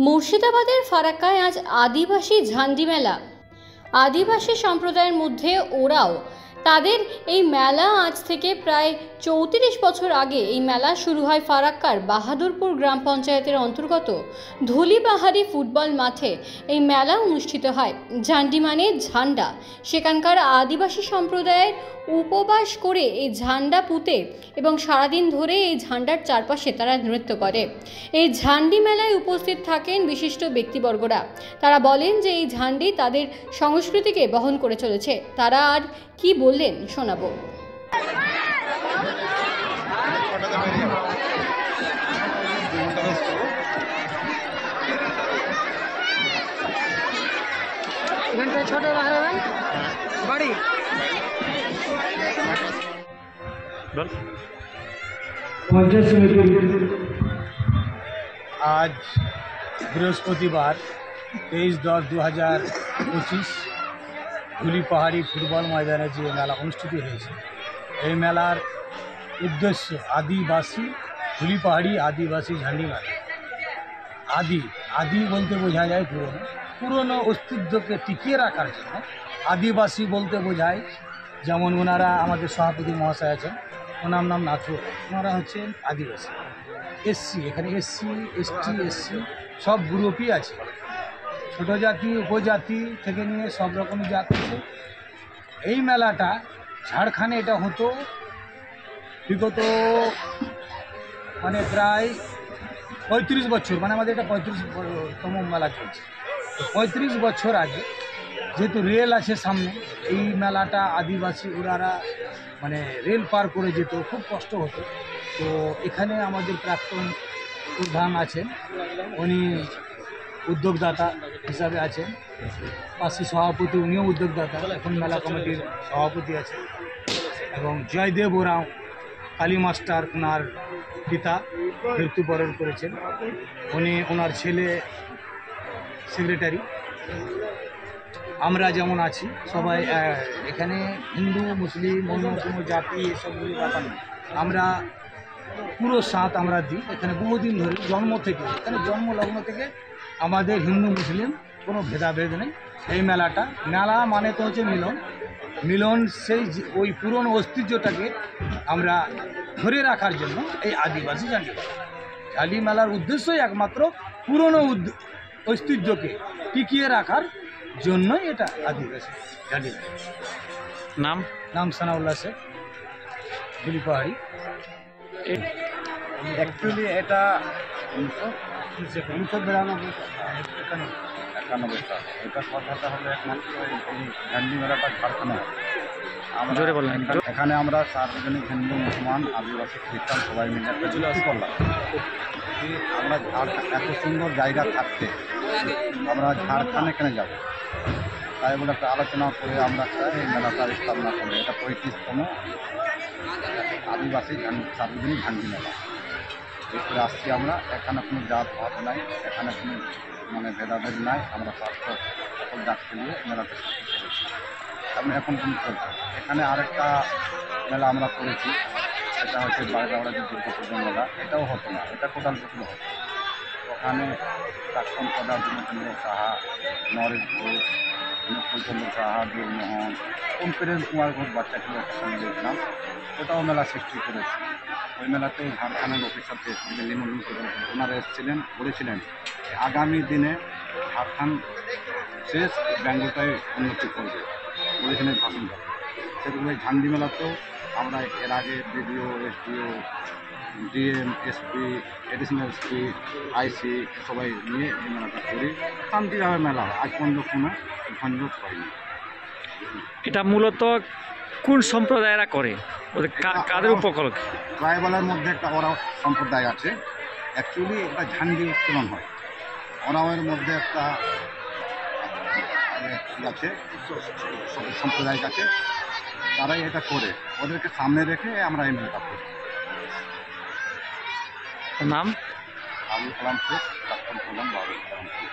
মুর্শিদাবাদের ফারাক্কায় আজ আদিবাসী ঝান্ডি মেলা। আদিবাসী সম্প্রদায়ের মধ্যে ওরাও তাদের এই মেলা আজ থেকে প্রায় ৩৪ বছর আগে এই মেলা শুরু হয় ফারাক্কার বাহাদুরপুর গ্রাম পঞ্চায়েতের অন্তর্গত ধুলিপাহাড়ি ফুটবল মাঠে। এই মেলা অনুষ্ঠিত হয়। ঝান্ডি মানে ঝান্ডা। সেখানকার আদিবাসী সম্প্রদায়ের উপবাস করে এই ঝান্ডা পুঁতে এবং সারাদিন ধরে এই ঝান্ডার চারপাশে তারা নৃত্য করে। এই ঝান্ডি মেলায় উপস্থিত থাকেন বিশিষ্ট ব্যক্তিবর্গরা। তারা বলেন যে এই ঝান্ডি তাদের সংস্কৃতিকে বহন করে চলেছে। তারা আর কি বললেন শোনাবো। आज बृहस्पतिवार 23/10/2025 ধুলিপাহাড়ি ফুটবল ময়দানে যে মেলা অনুষ্ঠিত হয়েছে, এই মেলার উদ্দেশ্য আদিবাসী ধুলিপাহাড়ি আদিবাসী ঝান্ডি মেলা। আদি বলতে বোঝা যায় পুরনো অস্তিত্বকে টিকিয়ে রাখার জন্য। আদিবাসী বলতে বোঝায়, যেমন ওনারা আমাদের সভাপতি মহাশয় আছেন, ওনার নাম নাথু, ওনারা হচ্ছেন আদিবাসী। এসসি, এখানে এসটি সব গ্রুপই আছে, ছোট জাতি উপজাতি থেকে নিয়ে সব রকম জাতি আছে। এই মেলাটা ঝাড়খণ্ডে এটা হতো বিগত প্রায় 35 বছর, আমাদের এটা 35তম মেলা চলছে। তো 35 বছর আগে যেহেতু রেল আছে সামনে, এই মেলাটা আদিবাসী ওনারা রেল পার করে যেত, খুব কষ্ট হতো। তো এখানে আমাদের প্রাক্তন প্রধান আছেন, উনি উদ্যোগদাতা হিসাবে আছেন। পাশে সভাপতি, উনিও উদ্যোগদাতা, এখন মেলা কমিটির সভাপতি আছেন। এবং জয়দেব ওরাও কালী মাস্টার, ওনার পিতা মৃত্যুবরণ করেছেন, উনি ওনার ছেলে সেক্রেটারি। আমরা যেমন আছি সবাই এখানে হিন্দু মুসলিম অন্য কোনো জাতি এসবগুলি ব্যাপার নেই। আমরা পুরো সাথ আমরা দিই। এখানে বহুদিন ধরে এখানে জন্মলগ্ন থেকে আমাদের হিন্দু মুসলিম কোনো ভেদাভেদ নেই। এই মেলা মানে তো হচ্ছে মিলন, সেই ওই পুরনো ঐতিহ্যটাকে আমরা ধরে রাখার জন্য এই আদিবাসী ঝান্ডি মেলার উদ্দেশ্যই একমাত্র পুরনো ঐতিহ্যকে টিকিয়ে রাখার জন্যই এটা আদিবাসী ঝান্ডি মেলা। নাম সানাউল্লাহ শেখ, ধুলিপাহাড়ি। অ্যাকচুয়ালি এটা 1992-91 সাল। এটা কথাটা হলো একমাত্র এই ঝান্ডি মেলাটা ঝাড়খণ্ডে। এখানে আমরা সার্বজনীন হিন্দু মুসলমান আদিবাসী খ্রিস্টান সবাই মিলে একটা করলাম। আমরা এত সুন্দর জায়গা থাকতে আমরা ঝাড়খণ্ডে কেন যাব, তাই বলে একটা আলোচনা করে আমরা এই মেলাটার স্থাপনা করি। এটা 35তম আদিবাসী সার্বজনীন ঝান্ডি মেলা। এই করে আসছি আমরা। এখানে কোনো জাত ভাত নাই, এখানে কোনো ভেদাভেদ নাই। আমরা সকল জাতকে নিয়ে মেলাতে করেছি। এখন কিন্তু চলছে। এখানে আরেকটা মেলা আমরা করেছি, সেটা হচ্ছে বাগদাওয়াড়া যে দুর্গাপুজো মেলা। এটাও হতো না, এটা টোটাল পুজো হতো। ওখানে প্রাক্তন প্রধানমন্ত্রী সাহা, নরেশ ঘোষ, নকুলচন্দ্র সাহা, বীরমোহন, কম্পিরেন্স কুমার ঘোষ বাচ্চা ছিল, একটা সঙ্গে দেখলাম। ওটাও মেলা সৃষ্টি করেছে। ওই মেলাতে ঝাড়খণ্ডের অফিসারকে নিমন্ত্রণ করে ওনারা এসেছিলেন, বলেছিলেন আগামী দিনে ঝাড়খণ্ড শেষ, বেঙ্গলটাই উন্নতি করবে বলেছিলেন ভাষণটা। সেরকম এই ঝান্ডি মেলাতেও আমরা এর আগে BDO, SDO, DM, SP, additional SP, IC সবাই নিয়ে এই মেলাটা করি। শান্তিভাবে মেলা হয়, আজ পর্যন্ত কোনো ঝঞ্ঝট হয়নি। এটা মূলত কোন সম্প্রদায়েরা করে, কাদের উপকরণ? ট্রাইবালের মধ্যে একটা ওরাও সম্প্রদায় আছে। অ্যাকচুয়ালি একটা ঝান্ডি উত্তোলন হয়। ওরাওয়ের মধ্যে একটা আছে সম্প্রদায় আছে, তারাই এটা করে। ওদেরকে সামনে রেখে আমরা এই মেলাটা করি। নাম? আবুল কালাম শেখ, প্রাক্তন প্রধান বাবুল কালাম শেখ।